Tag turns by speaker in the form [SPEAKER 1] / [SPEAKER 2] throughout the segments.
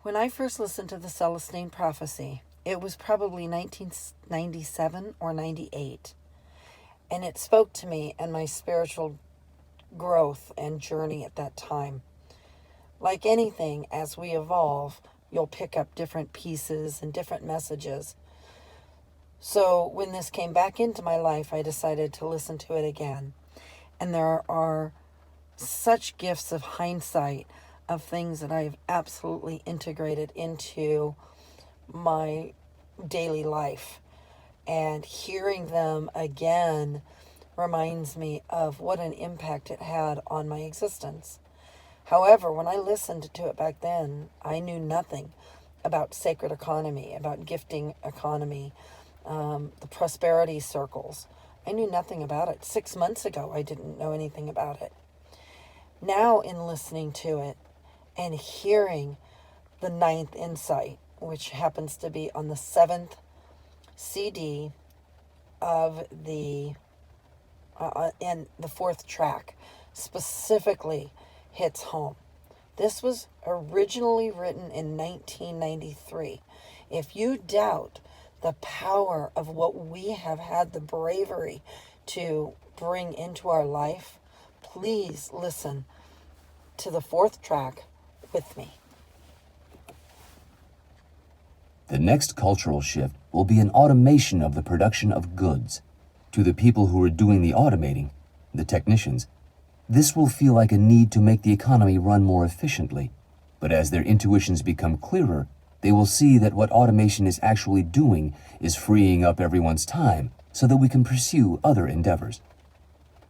[SPEAKER 1] When I first listened to the Celestine prophecy, it was probably 1997 or 98, and it spoke to me and my spiritual growth and journey at that time. Like anything, as we evolve, you'll pick up different pieces and different messages. So when this came back into my life, I decided to listen to it again. And there are such gifts of hindsight of things that I've absolutely integrated into my daily life. And hearing them again reminds me of what an impact it had on my existence. However, when I listened to it back then, I knew nothing about sacred economy, about gifting economy, the prosperity circles. I knew nothing about it. 6 months ago, I didn't know anything about it. Now, in listening to it and hearing the ninth insight, which happens to be on the 7th CD of the and the 4th track, specifically hits home. This was originally written in 1993. If you doubt the power of what we have had the bravery to bring into our life, please listen to the 4th track with me.
[SPEAKER 2] The next cultural shift will be an automation of the production of goods. To the people who are doing the automating, the technicians, this will feel like a need to make the economy run more efficiently. But as their intuitions become clearer, they will see that what automation is actually doing is freeing up everyone's time so that we can pursue other endeavors.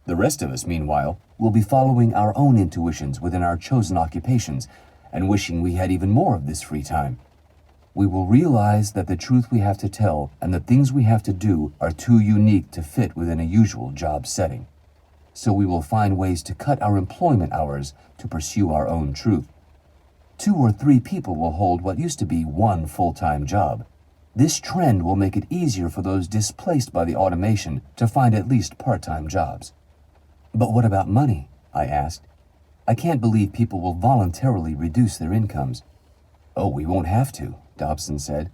[SPEAKER 2] The rest of us, meanwhile, will be following our own intuitions within our chosen occupations and wishing we had even more of this free time. We will realize that the truth we have to tell and the things we have to do are too unique to fit within a usual job setting. So we will find ways to cut our employment hours to pursue our own truth. 2 or 3 people will hold what used to be one full-time job. This trend will make it easier for those displaced by the automation to find at least part-time jobs. But what about money? I asked. I can't believe people will voluntarily reduce their incomes. Oh, we won't have to, Dobson said.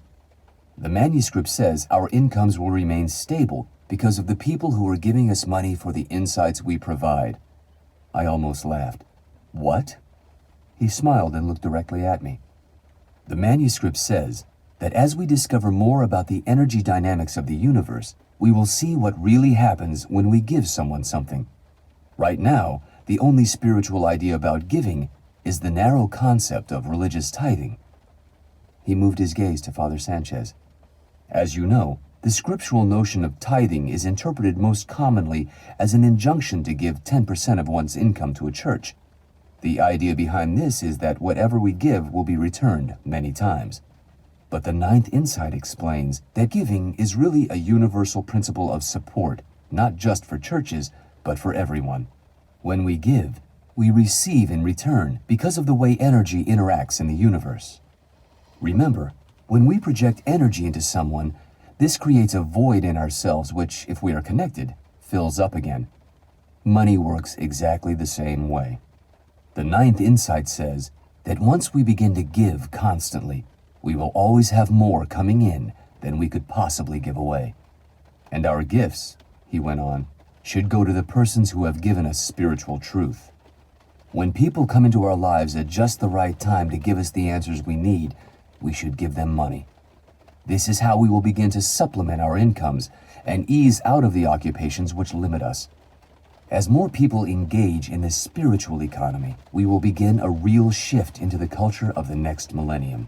[SPEAKER 2] The manuscript says our incomes will remain stable because of the people who are giving us money for the insights we provide. I almost laughed. What? He smiled and looked directly at me. The manuscript says that as we discover more about the energy dynamics of the universe, we will see what really happens when we give someone something. Right now, the only spiritual idea about giving is the narrow concept of religious tithing. He moved his gaze to Father Sanchez. As you know, the scriptural notion of tithing is interpreted most commonly as an injunction to give 10% of one's income to a church. The idea behind this is that whatever we give will be returned many times. But the ninth insight explains that giving is really a universal principle of support, not just for churches, but for everyone. When we give, we receive in return because of the way energy interacts in the universe. Remember, when we project energy into someone, this creates a void in ourselves which, if we are connected, fills up again. Money works exactly the same way. The ninth insight says that once we begin to give constantly, we will always have more coming in than we could possibly give away. And our gifts, he went on, should go to the persons who have given us spiritual truth. When people come into our lives at just the right time to give us the answers we need, we should give them money. This is how we will begin to supplement our incomes and ease out of the occupations which limit us. As more people engage in the spiritual economy, we will begin a real shift into the culture of the next millennium.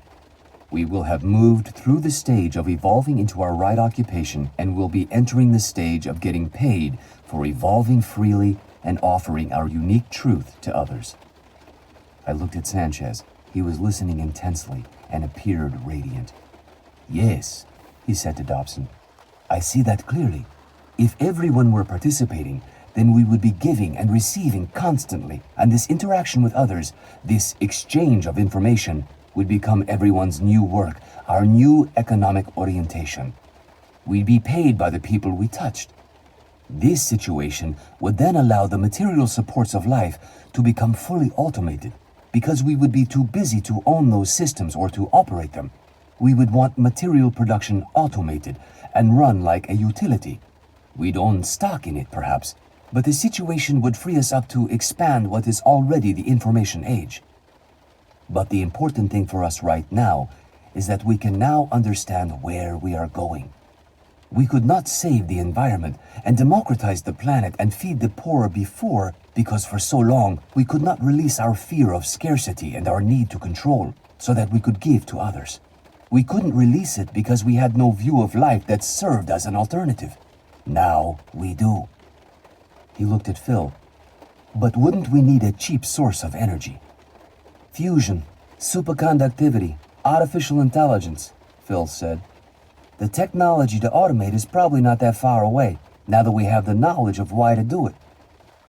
[SPEAKER 2] We will have moved through the stage of evolving into our right occupation and will be entering the stage of getting paid for evolving freely and offering our unique truth to others. I looked at Sanchez. He was listening intensely and appeared radiant. Yes, he said to Dobson, I see that clearly. If everyone were participating, then we would be giving and receiving constantly, and this interaction with others, this exchange of information, would become everyone's new work, our new economic orientation. We'd be paid by the people we touched. This situation would then allow the material supports of life to become fully automated, because we would be too busy to own those systems or to operate them. We would want material production automated and run like a utility. We'd own stock in it, perhaps, but the situation would free us up to expand what is already the information age. But the important thing for us right now is that we can now understand where we are going. We could not save the environment and democratize the planet and feed the poor before because for so long we could not release our fear of scarcity and our need to control so that we could give to others. We couldn't release it because we had no view of life that served as an alternative. Now we do. He looked at Phil. But wouldn't we need a cheap source of energy? Fusion, superconductivity, artificial intelligence, Phil said. The technology to automate is probably not that far away, now that we have the knowledge of why to do it.